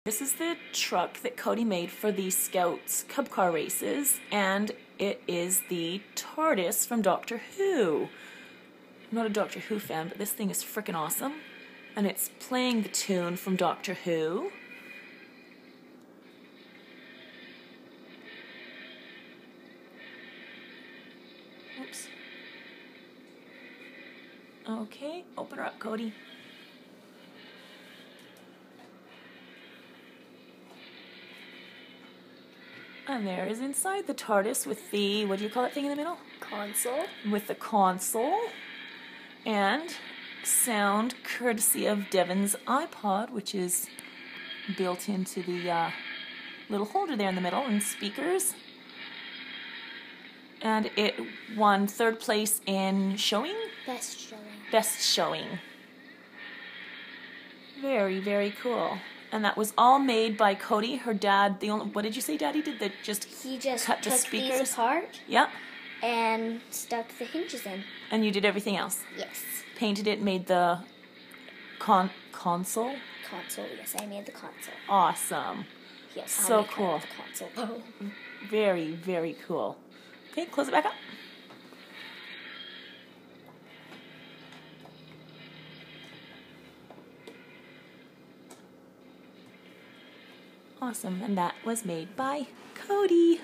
This is the truck that Cody made for the Scouts Cub Car races, and it is the Tardis from Doctor Who. I'm not a Doctor Who fan, but this thing is freaking awesome. And it's playing the tune from Doctor Who. Oops. Okay, open her up, Cody. And there is inside the TARDIS with the, what do you call that thing in the middle? Console. With the console. And sound courtesy of Devon's iPod, which is built into the little holder there in the middle, and speakers. And it won 3rd place in showing? Best showing. Best showing. Very, very cool. And that was all made by Cody, her dad. What did you say Daddy did? That He just cut the took speakers? these apart. Yeah. And stuck the hinges in. And you did everything else? Yes. Painted it, made the console? Console, yes, I made the console. Awesome. Yes, So cool. The console. Very, very cool. Okay, close it back up. Awesome, and that was made by Cody.